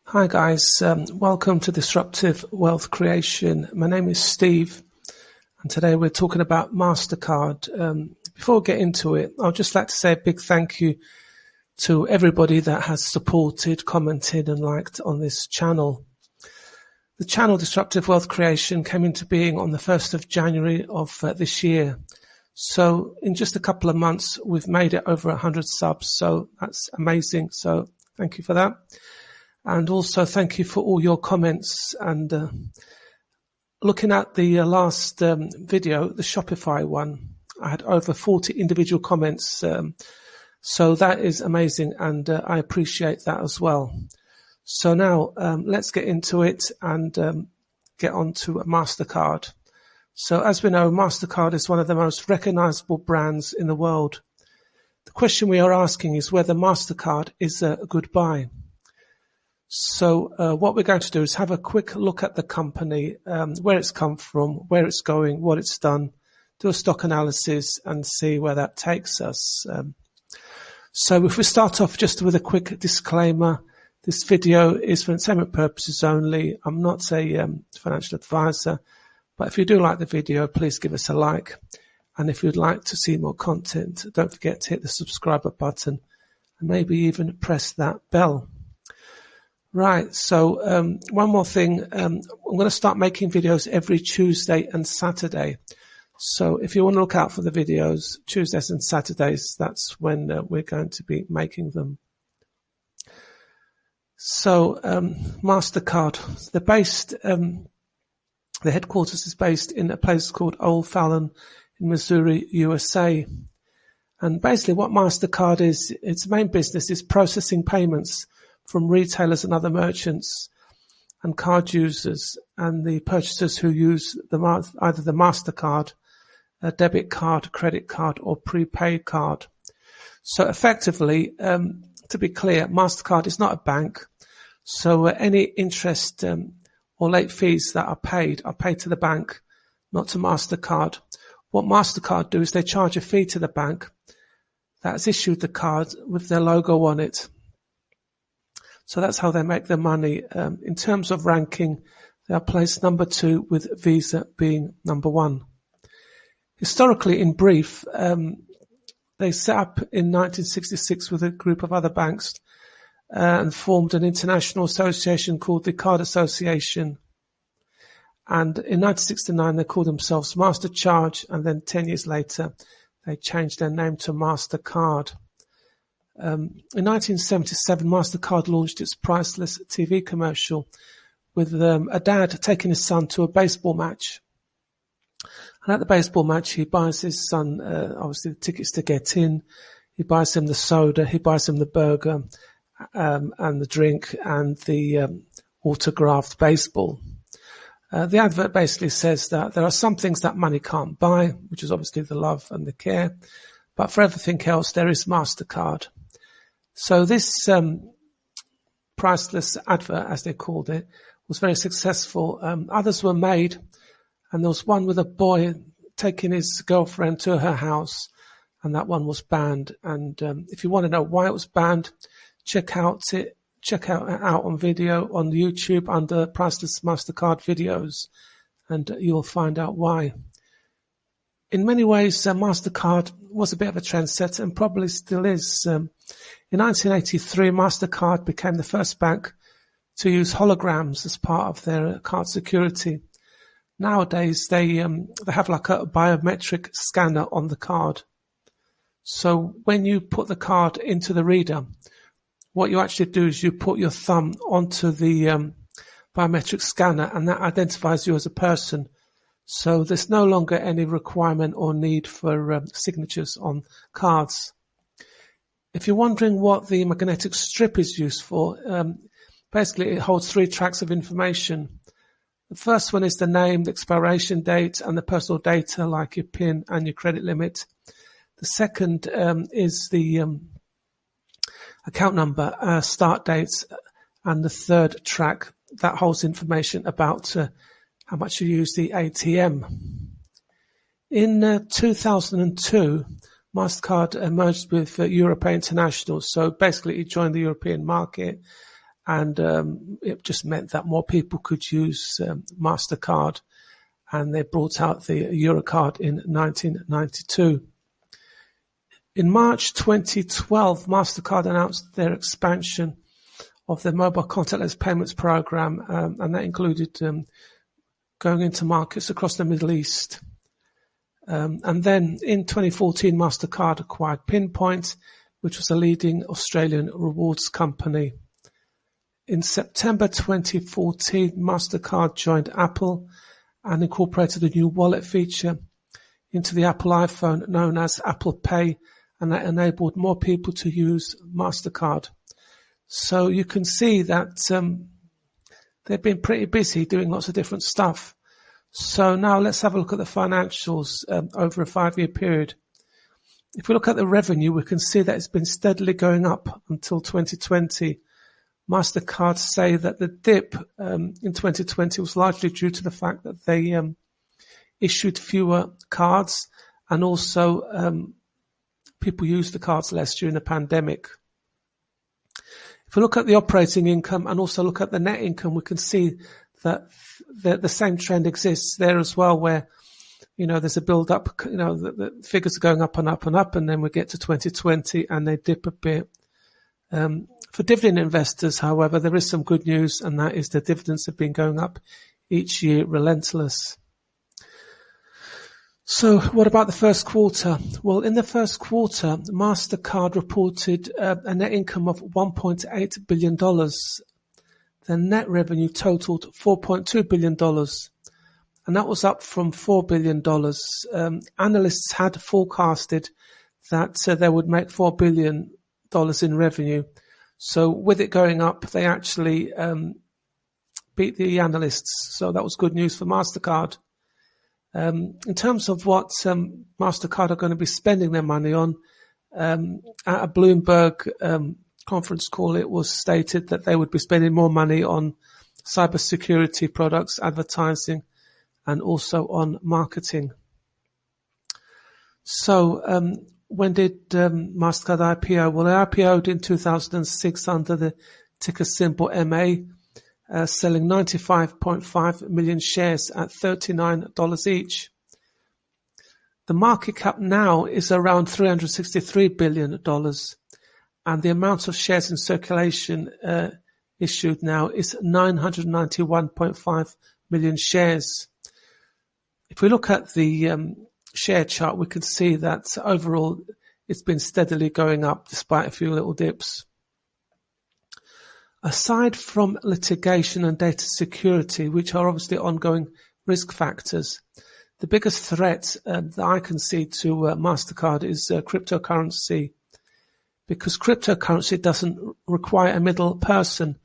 Hi guys, welcome to Disruptive Wealth Creation. My name is Steve and today we're talking about Mastercard. Before we get into it, I'd just like to say a big thank you to everybody that has supported, commented and liked on this channel. The channel Disruptive Wealth Creation came into being on the 1st of January of this year. So in just a couple of months, we've made it over 100 subs. So that's amazing. So thank you for that. And also thank you for all your comments and looking at the last video, the Shopify one, I had over 40 individual comments. So that is amazing and I appreciate that as well. So now let's get into it and get on to Mastercard. So as we know, Mastercard is one of the most recognizable brands in the world. The question we are asking is whether Mastercard is a good buy. So what we're going to do is have a quick look at the company, where it's come from, where it's going, what it's done, do a stock analysis and see where that takes us. So if we start off just with a quick disclaimer, this video is for entertainment purposes only. I'm not a financial advisor, but if you do like the video, please give us a like. And if you'd like to see more content, don't forget to hit the subscribe button and maybe even press that bell. Right, so one more thing, I'm going to start making videos every Tuesday and Saturday. So if you want to look out for the videos, Tuesdays and Saturdays, that's when we're going to be making them. So Mastercard, they're based, the headquarters is based in a place called Old Fallon in Missouri, USA. And basically what Mastercard is, its main business is processing payments from retailers and other merchants and card users and the purchasers who use either the Mastercard, a debit card, credit card or prepaid card. So effectively, to be clear, Mastercard is not a bank. So any interest or late fees that are paid to the bank, not to Mastercard. What Mastercard do is they charge a fee to the bank that has issued the card with their logo on it. So that's how they make their money. In terms of ranking, they are placed number 2 with Visa being number 1. Historically, in brief, they set up in 1966 with a group of other banks and formed an international association called the Card Association. And in 1969, they called themselves Mastercharge, and then 10 years later, they changed their name to Mastercard. In 1977, Mastercard launched its priceless TV commercial with a dad taking his son to a baseball match. And at the baseball match, he buys his son, obviously, the tickets to get in. He buys him the soda, he buys him the burger, and the drink, and the autographed baseball. The advert basically says that there are some things that money can't buy, which is obviously the love and the care, but for everything else, there is Mastercard. So this priceless advert, as they called it, was very successful. Others were made, and there was one with a boy taking his girlfriend to her house, and that one was banned. And if you want to know why it was banned, check it out on video on YouTube under Priceless Mastercard videos, and you'll find out why. In many ways, Mastercard was a bit of a trendsetter and probably still is. In 1983, Mastercard became the first bank to use holograms as part of their card security. Nowadays, they have like a biometric scanner on the card. So when you put the card into the reader, what you actually do is you put your thumb onto the biometric scanner, and that identifies you as a person. So there's no longer any requirement or need for signatures on cards. If you're wondering what the magnetic strip is used for, basically it holds 3 tracks of information. The first one is the name, the expiration date, and the personal data like your PIN and your credit limit. The second is the account number, start dates, and the third track that holds information about how much you use the ATM. In 2002, Mastercard merged with Europay International, so basically it joined the European market, and it just meant that more people could use Mastercard, and they brought out the Eurocard in 1992. In March 2012, Mastercard announced their expansion of their mobile contactless payments program, and that included going into markets across the Middle East. And then in 2014, Mastercard acquired Pinpoint, which was a leading Australian rewards company. In September 2014, Mastercard joined Apple and incorporated a new wallet feature into the Apple iPhone known as Apple Pay, and that enabled more people to use Mastercard. So you can see that they've been pretty busy doing lots of different stuff. So now let's have a look at the financials over a 5-year period. If we look at the revenue, we can see that it's been steadily going up until 2020. Mastercard say that the dip in 2020 was largely due to the fact that they issued fewer cards, and also people used the cards less during the pandemic. If we look at the operating income and also look at the net income, we can see that the same trend exists there as well, where there's a build up, the figures are going up and up and up, and then we get to 2020 and they dip a bit. For dividend investors, however, there is some good news, and that is the dividends have been going up each year relentless. So what about the first quarter? Well, in the first quarter, Mastercard reported a net income of $1.8 billion. Their net revenue totaled $4.2 billion, and that was up from $4 billion. Analysts had forecasted that they would make $4 billion in revenue. So with it going up, they actually beat the analysts. So that was good news for Mastercard. In terms of what Mastercard are going to be spending their money on, at a Bloomberg conference call, it was stated that they would be spending more money on cybersecurity products, advertising, and also on marketing. So when did Mastercard IPO? Well, they IPO'd in 2006 under the ticker symbol MA, selling 95.5 million shares at $39 each. The market cap now is around $363 billion, and the amount of shares in circulation issued now is 991.5 million shares. If we look at the share chart, we can see that overall it's been steadily going up despite a few little dips. Aside from litigation and data security, which are obviously ongoing risk factors, the biggest threat that I can see to Mastercard is cryptocurrency, because cryptocurrency doesn't require a middle person,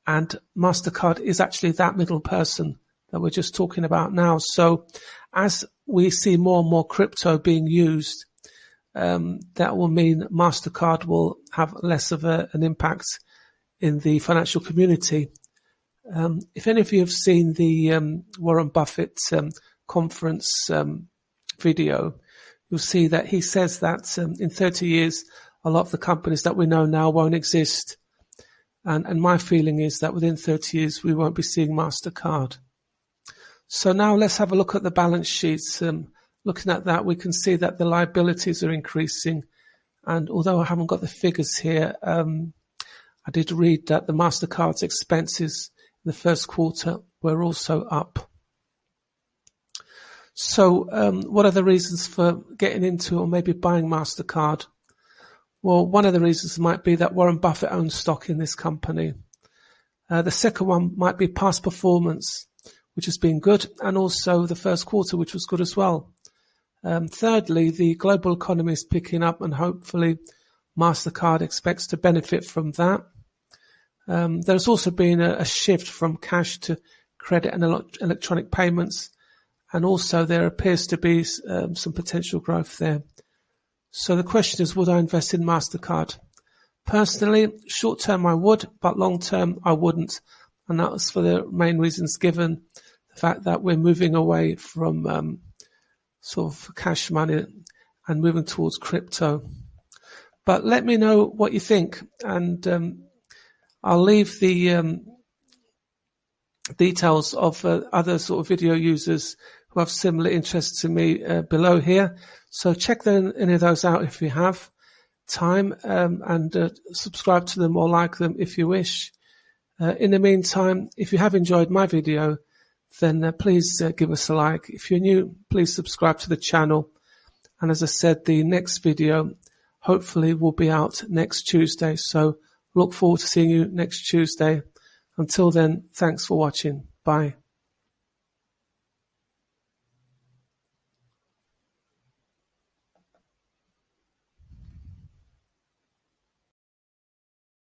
and Mastercard is actually that middle person that we're just talking about now. So as we see more and more crypto being used, that will mean Mastercard will have less of an impact in the financial community. If any of you have seen the Warren Buffett conference video, you'll see that he says that in 30 years, a lot of the companies that we know now won't exist. And my feeling is that within 30 years, we won't be seeing Mastercard. So now let's have a look at the balance sheets. Looking at that, we can see that the liabilities are increasing. And although I haven't got the figures here, I did read that the Mastercard's expenses in the first quarter were also up. So what are the reasons for getting into or maybe buying Mastercard? Well, one of the reasons might be that Warren Buffett owns stock in this company. The second one might be past performance, which has been good, and also the first quarter, which was good as well. Thirdly, the global economy is picking up, and hopefully Mastercard expects to benefit from that. There's also been a shift from cash to credit and electronic payments, and also there appears to be some potential growth there. So the question is, would I invest in Mastercard? Personally, short term I would, but long term I wouldn't. And that was for the main reasons given, the fact that we're moving away from sort of cash money and moving towards crypto. But let me know what you think. And I'll leave the details of other sort of video users who have similar interests to me below here. So check any of those out if you have time, and subscribe to them or like them if you wish. In the meantime, if you have enjoyed my video, then please give us a like. If you're new, please subscribe to the channel. And as I said, the next video hopefully will be out next Tuesday. So look forward to seeing you next Tuesday. Until then, thanks for watching. Bye.